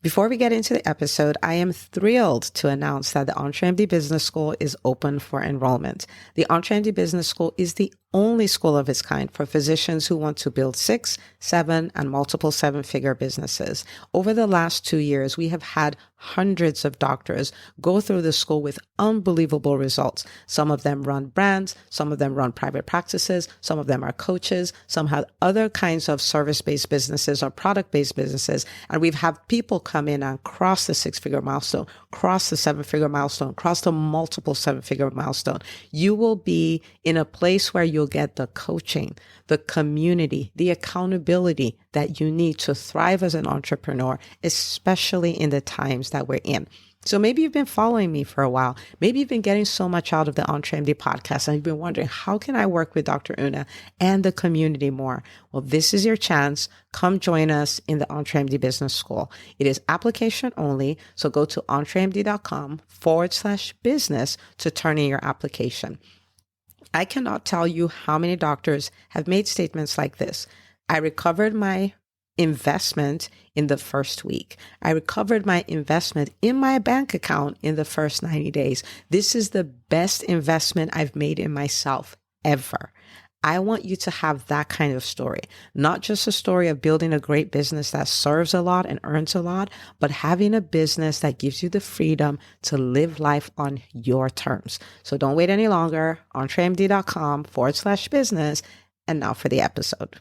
Before we get into the episode, I am thrilled to announce that the EntreMD Business School is open for enrollment. The EntreMD Business School is the only school of its kind for physicians who want to build 6, 7, and multiple 7-figure businesses. Over the last 2 years, we have had hundreds of doctors go through the school with unbelievable results. Some of them run brands, some of them run private practices, some of them are coaches, some have other kinds of service-based businesses or product-based businesses. And we've had people come in and cross the 6-figure milestone, cross the 7-figure milestone, cross the multiple 7-figure milestone. You will be in a place where you'll get the coaching, the community, the accountability that you need to thrive as an entrepreneur, especially in the times that we're in. So maybe you've been following me for a while. Maybe you've been getting so much out of the EntreMD podcast and you've been wondering, how can I work with Dr. Una and the community more? Well, this is your chance. Come join us in the EntreMD Business School. It is application only. So go to entremd.com/business to turn in your application. I cannot tell you how many doctors have made statements like this. I recovered my investment in the first week. I recovered my investment in my bank account in the first 90 days. This is the best investment I've made in myself ever. I want you to have that kind of story, not just a story of building a great business that serves a lot and earns a lot, but having a business that gives you the freedom to live life on your terms. So don't wait any longer. entremd.com/business. And now for the episode.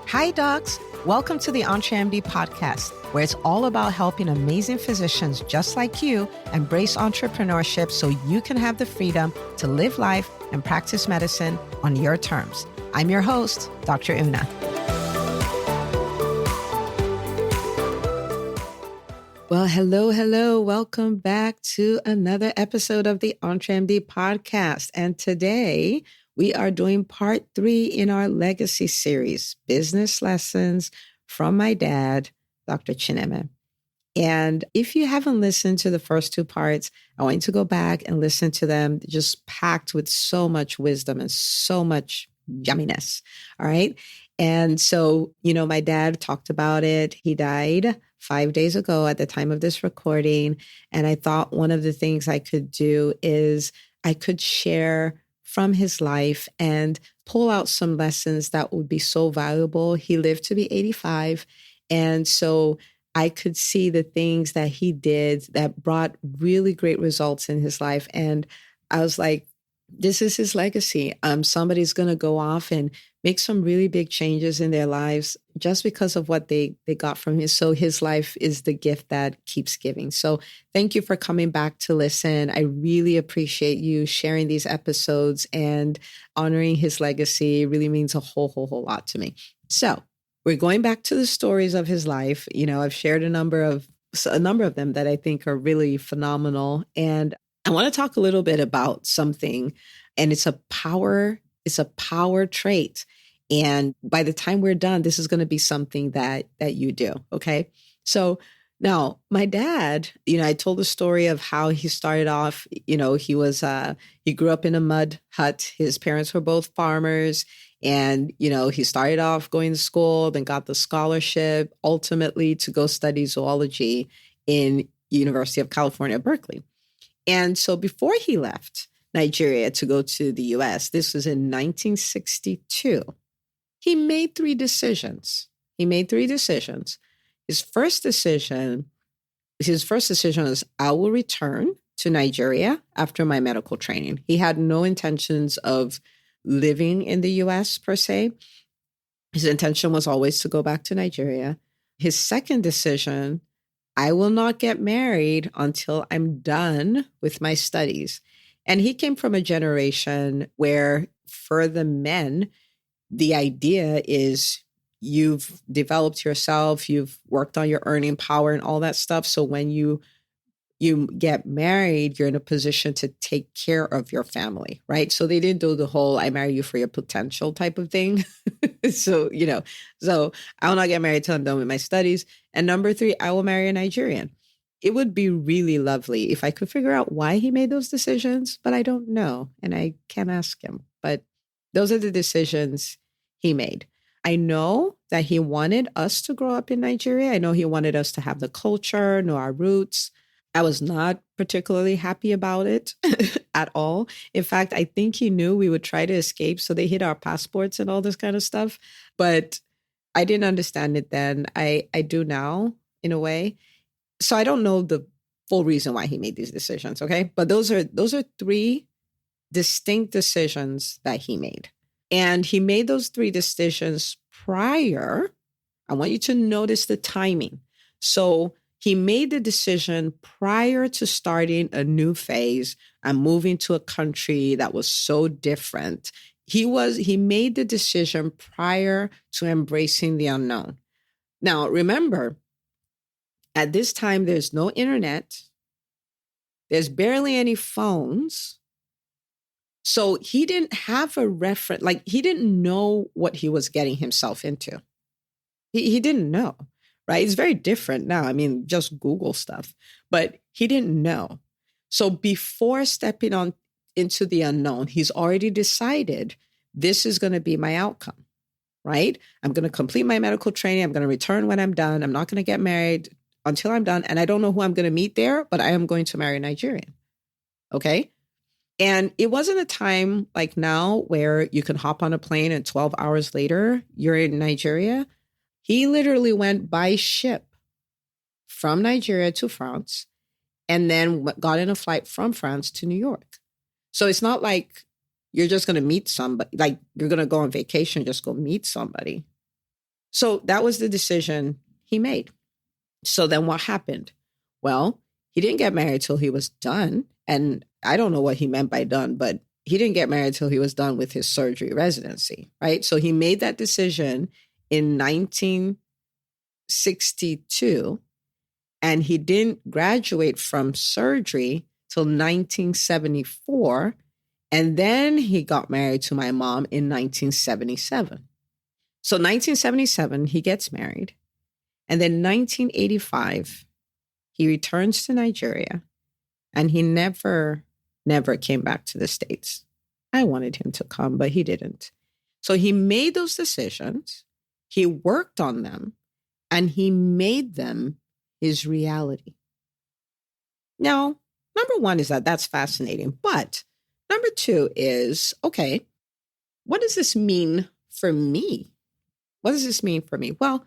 Hi, docs. Welcome to the EntreMD podcast, where it's all about helping amazing physicians just like you embrace entrepreneurship so you can have the freedom to live life and practice medicine on your terms. I'm your host, Dr. Una. Well, hello. Welcome back to another episode of the EntreMD podcast. And today we are doing part 3 in our legacy series, Business Lessons from My Dad, Dr. Chineme. And if you haven't listened to the first 2 parts, I want you to go back and listen to them, just packed with so much wisdom and so much yumminess. All right. And so, my dad talked about it. He died 5 days ago at the time of this recording. And I thought one of the things I could do is I could share from his life and pull out some lessons that would be so valuable. He lived to be 85. And so I could see the things that he did that brought really great results in his life. And I was like, this is his legacy. Somebody's going to go off and make some really big changes in their lives just because of what they got from him. So his life is the gift that keeps giving. So thank you for coming back to listen. I really appreciate you sharing these episodes, and honoring his legacy really means a whole lot to me. So we're going back to the stories of his life. I've shared a number of them that I think are really phenomenal. And I want to talk a little bit about something, and it's a power trait. And by the time we're done, this is going to be something that you do. Okay. So now my dad, I told the story of how he started off. He grew up in a mud hut. His parents were both farmers. And, he started off going to school, then got the scholarship ultimately to go study zoology in University of California, Berkeley. And so before he left Nigeria to go to the US, this was in 1962, he made 3 decisions. His first decision was, I will return to Nigeria after my medical training. He had no intentions of living in the US per se. His intention was always to go back to Nigeria. His second decision, I will not get married until I'm done with my studies. And he came from a generation where for the men, the idea is you've developed yourself, you've worked on your earning power and all that stuff. So when you get married, you're in a position to take care of your family, right? So they didn't do the whole, I marry you for your potential type of thing. So I will not get married till I'm done with my studies. And number 3, I will marry a Nigerian. It would be really lovely if I could figure out why he made those decisions, but I don't know. And I can't ask him, but those are the decisions he made. I know that he wanted us to grow up in Nigeria. I know he wanted us to have the culture, know our roots. I was not particularly happy about it at all. In fact, I think he knew we would try to escape. So they hid our passports and all this kind of stuff. But I didn't understand it then. I do now, in a way. So I don't know the full reason why he made these decisions. Okay. But those are three distinct decisions that he made. And he made those three decisions prior. I want you to notice the timing. So he made the decision prior to starting a new phase and moving to a country that was so different. He made the decision prior to embracing the unknown. Now, remember, at this time, there's no internet. There's barely any phones. So he didn't have a reference, like he didn't know what he was getting himself into. He didn't know, right? It's very different now. I mean, just Google stuff, but he didn't know. So before stepping on into the unknown, he's already decided this is going to be my outcome, right? I'm going to complete my medical training. I'm going to return when I'm done. I'm not going to get married until I'm done. And I don't know who I'm going to meet there, but I am going to marry a Nigerian. Okay. And it wasn't a time like now where you can hop on a plane and 12 hours later, you're in Nigeria. He literally went by ship from Nigeria to France and then got in a flight from France to New York. So it's not like you're just going to meet somebody, like you're going to go on vacation, just go meet somebody. So that was the decision he made. So then what happened? Well, he didn't get married till he was done. And I don't know what he meant by done, but he didn't get married till he was done with his surgery residency, right? So he made that decision in 1962, and he didn't graduate from surgery till 1974. And then he got married to my mom in 1977. So 1977, he gets married. And then 1985, he returns to Nigeria, and he never came back to the States. I wanted him to come, but he didn't. So he made those decisions, he worked on them, and he made them his reality. Now, number one is that's fascinating. But number two is, okay, what does this mean for me? What does this mean for me? Well,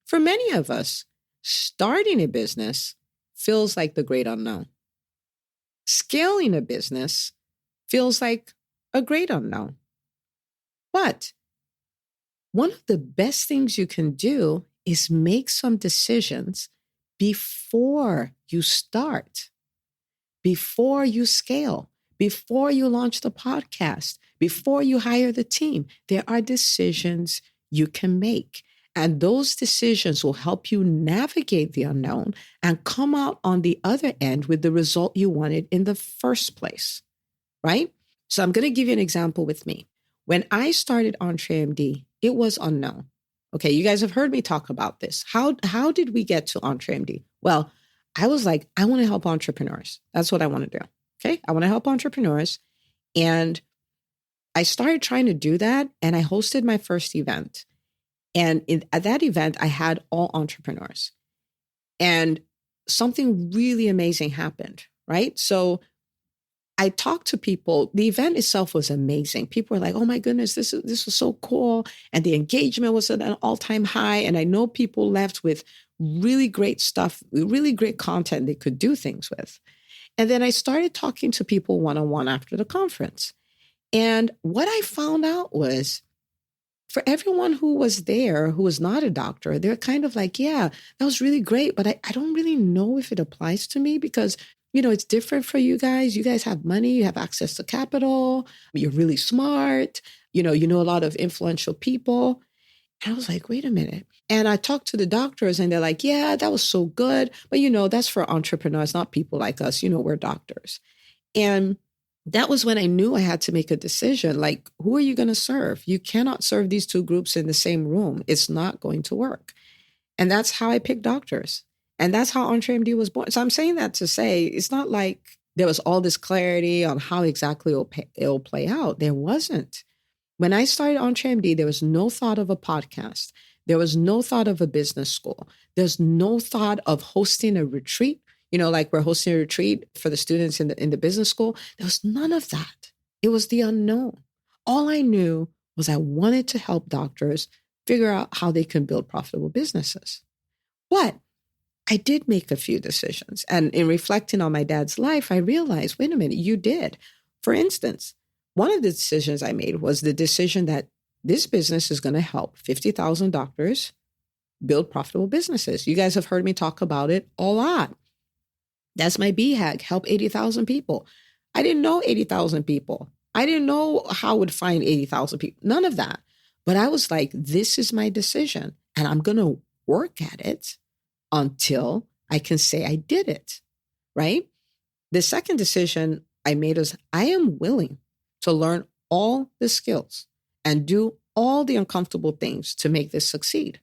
for many of us, starting a business feels like the great unknown. Scaling a business feels like a great unknown. But one of the best things you can do is make some decisions before you start, before you scale, before you launch the podcast, before you hire the team. There are decisions you can make. And those decisions will help you navigate the unknown and come out on the other end with the result you wanted in the first place, right? So I'm going to give you an example with me. When I started EntreMD, it was unknown. Okay, you guys have heard me talk about this. How did we get to EntreMD? Well, I was like, I want to help entrepreneurs. That's what I want to do. Okay, I want to help entrepreneurs. And I started trying to do that, and I hosted my first event. And at that event, I had all entrepreneurs. And something really amazing happened, right? So I talked to people. The event itself was amazing. People were like, oh my goodness, this was so cool. And the engagement was at an all-time high. And I know people left with really great stuff, really great content they could do things with. And then I started talking to people one-on-one after the conference. And what I found out was, for everyone who was there, who was not a doctor, they're kind of like, yeah, that was really great, but I don't really know if it applies to me because, it's different for you guys. You guys have money, you have access to capital, you're really smart, you know a lot of influential people. And I was like, wait a minute. And I talked to the doctors and they're like, yeah, that was so good. But, that's for entrepreneurs, not people like us. We're doctors. And that was when I knew I had to make a decision. Like, who are you going to serve? You cannot serve these two groups in the same room. It's not going to work. And that's how I picked doctors. And that's how EntreMD was born. So I'm saying that to say, it's not like there was all this clarity on how exactly it'll play out. There wasn't. When I started on TraMD, there was no thought of a podcast. There was no thought of a business school. There's no thought of hosting a retreat. Like we're hosting a retreat for the students in the business school. There was none of that. It was the unknown. All I knew was I wanted to help doctors figure out how they can build profitable businesses. But I did make a few decisions. And in reflecting on my dad's life, I realized, wait a minute, you did. For instance, one of the decisions I made was the decision that this business is going to help 50,000 doctors build profitable businesses. You guys have heard me talk about it a lot. That's my BHAG, help 80,000 people. I didn't know 80,000 people. I didn't know how I would find 80,000 people. None of that. But I was like, this is my decision, and I'm going to work at it until I can say I did it, right? The second decision I made was I am willing to learn all the skills and do all the uncomfortable things to make this succeed.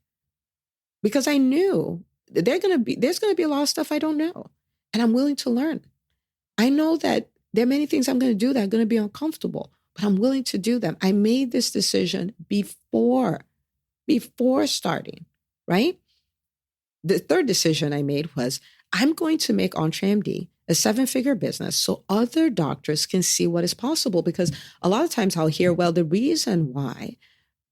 Because I knew there's going to be a lot of stuff I don't know, and I'm willing to learn. I know that there are many things I'm going to do that are going to be uncomfortable, but I'm willing to do them. I made this decision before starting, right? The third decision I made was I'm going to make EntreMD a 7-figure business so other doctors can see what is possible. Because a lot of times I'll hear, well, the reason why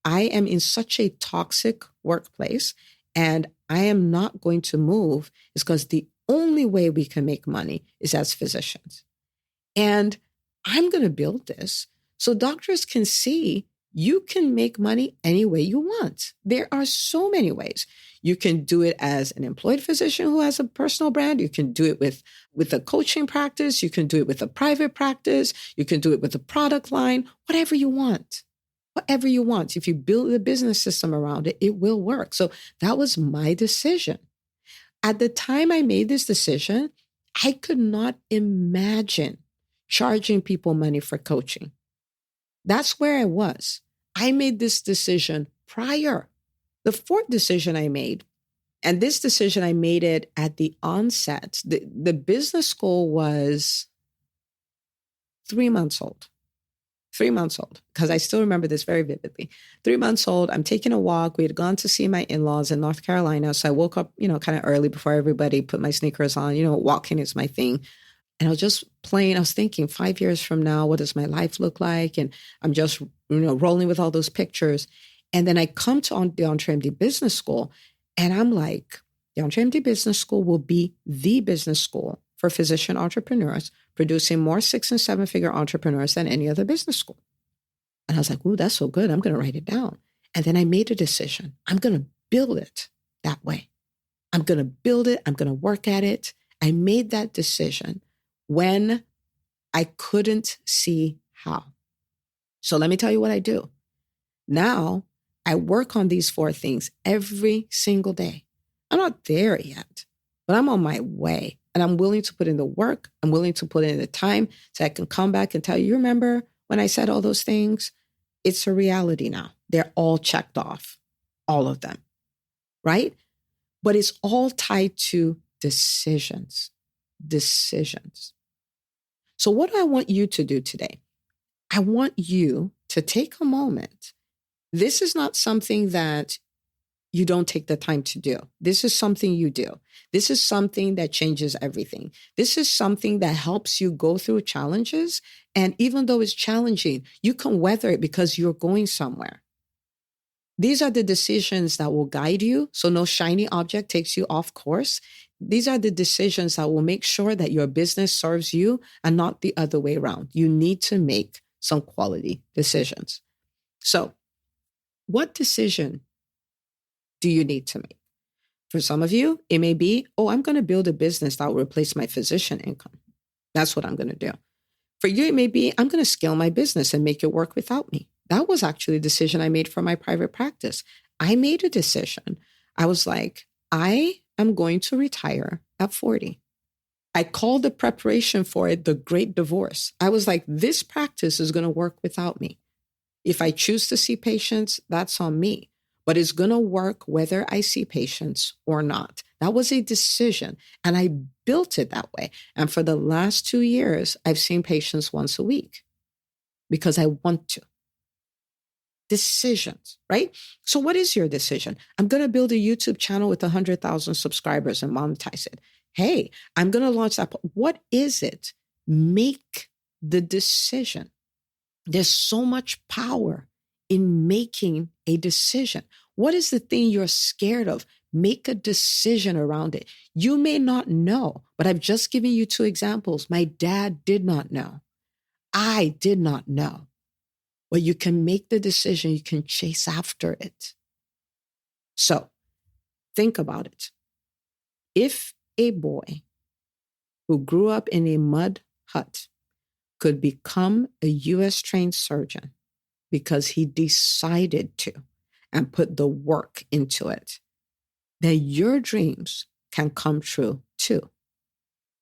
I am in such a toxic workplace and I am not going to move is because the only way we can make money is as physicians. And I'm going to build this so doctors can see you can make money any way you want. There are so many ways. You can do it as an employed physician who has a personal brand. You can do it with a coaching practice. You can do it with a private practice. You can do it with a product line, whatever you want. Whatever you want. If you build a business system around it, it will work. So that was my decision. At the time I made this decision, I could not imagine charging people money for coaching. That's where I was. I made this decision prior. The fourth decision I made, and this decision I made it at the onset, the business school was 3 months old. 3 months old, because I still remember this very vividly. 3 months old, I'm taking a walk. We had gone to see my in-laws in North Carolina. So I woke up, kind of early before everybody, put my sneakers on. Walking is my thing. And I was just playing. I was thinking 5 years from now, what does my life look like? And I'm just, rolling with all those pictures. And then I come to the EntreMD Business School, and I'm like, the EntreMD Business School will be the business school for physician entrepreneurs, producing more 6- and 7-figure entrepreneurs than any other business school. And I was like, ooh, that's so good. I'm going to write it down. And then I made a decision. I'm going to build it that way. I'm going to build it. I'm going to work at it. I made that decision when I couldn't see how. So let me tell you what I do. Now I work on these 4 things every single day. I'm not there yet, but I'm on my way, and I'm willing to put in the work. I'm willing to put in the time so I can come back and tell you, remember when I said all those things? It's a reality now. They're all checked off, all of them, right? But it's all tied to decisions. So what do I want you to do today? I want you to take a moment. This is not something that you don't take the time to do. This is something you do. This is something that changes everything. This is something that helps you go through challenges. And even though it's challenging, you can weather it because you're going somewhere. These are the decisions that will guide you, so no shiny object takes you off course. These are the decisions that will make sure that your business serves you and not the other way around. You need to make some quality decisions. So, what decision do you need to make? For some of you, it may be, I'm going to build a business that will replace my physician income. That's what I'm going to do. For you, it may be, I'm going to scale my business and make it work without me. That was actually a decision I made for my private practice. I made a decision. I was like, I am going to retire at 40. I called the preparation for it the Great Divorce. I was like, this practice is going to work without me. If I choose to see patients, that's on me. But it's going to work whether I see patients or not. That was a decision, and I built it that way. And for the last 2 years, I've seen patients once a week because I want to. decisions, right? So what is your decision? I'm going to build a YouTube channel with 100,000 subscribers and monetize it. Hey, I'm going to launch that. What is it? Make the decision. There's so much power in making a decision. What is the thing you're scared of? Make a decision around it. You may not know, but I've just given you 2 examples. My dad did not know. I did not know. Well, you can make the decision. You can chase after it. So think about it. If a boy who grew up in a mud hut could become a U.S. trained surgeon because he decided to and put the work into it, then your dreams can come true too.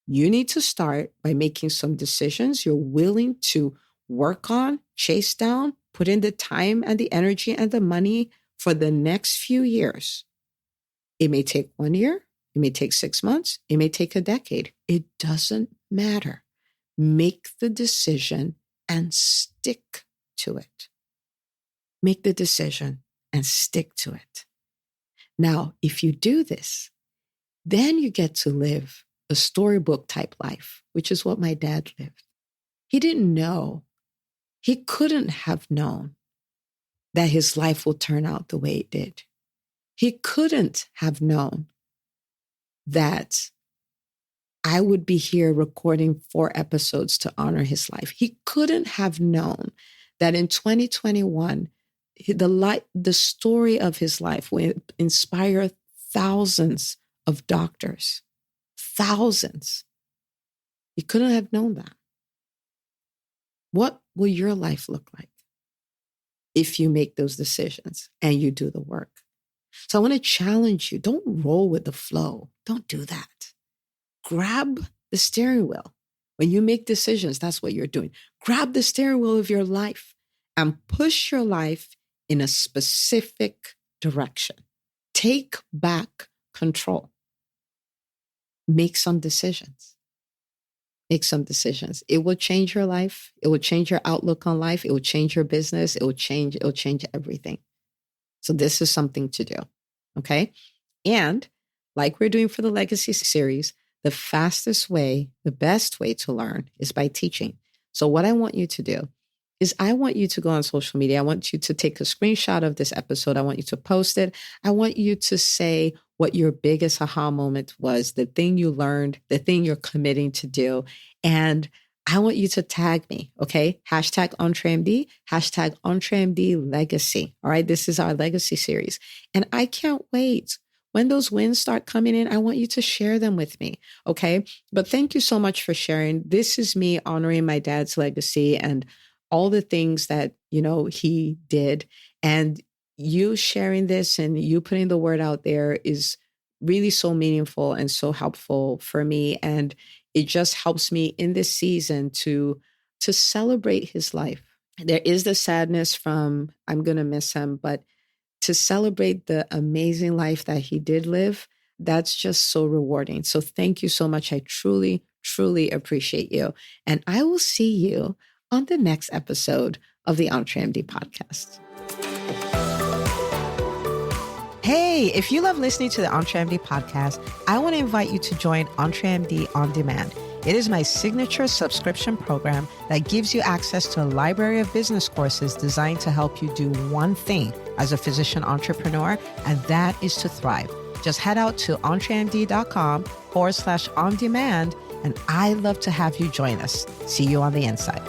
You need to start by making some decisions you're willing to work on, chase down, put in the time and the energy and the money for the next few years. It may take 1 year, it may take 6 months, it may take a decade. It doesn't matter. Make the decision and stick to it. Make the decision and stick to it. Now, if you do this, then you get to live a storybook type life, which is what my dad lived. He didn't know, he couldn't have known that his life will turn out the way it did. He couldn't have known that I would be here recording 4 episodes to honor his life. He couldn't have known that in 2021, the story of his life will inspire thousands of doctors. Thousands. He couldn't have known that. What will your life look like if you make those decisions and you do the work? So I want to challenge you. Don't roll with the flow. Don't do that. Grab the steering wheel. When you make decisions, that's what you're doing. Grab the steering wheel of your life and push your life in a specific direction. Take back control. Make some decisions. Make some decisions. It will change your life. It will change your outlook on life. It will change your business. It will change everything. So this is something to do. Okay. And like we're doing for the Legacy series, the fastest way, the best way to learn is by teaching. So what I want you to do is I want you to go on social media. I want you to take a screenshot of this episode. I want you to post it. I want you to say what your biggest aha moment was, the thing you learned, the thing you're committing to do. And I want you to tag me, okay? Hashtag EntreMD, hashtag EntreMD Legacy. All right, this is our Legacy series. And I can't wait. When those wins start coming in, I want you to share them with me, okay? But thank you so much for sharing. This is me honoring my dad's legacy and all the things that, he did. And you sharing this and you putting the word out there is really so meaningful and so helpful for me. And it just helps me in this season to celebrate his life. There is the sadness from, I'm going to miss him, but to celebrate the amazing life that he did live, that's just so rewarding. So thank you so much. I truly, truly appreciate you. And I will see you on the next episode of the EntreMD podcast. Hey, if you love listening to the EntreMD podcast, I want to invite you to join EntreMD On Demand. It is my signature subscription program that gives you access to a library of business courses designed to help you do one thing as a physician entrepreneur, and that is to thrive. Just head out to entremd.com/on demand, and I'd love to have you join us. See you on the inside.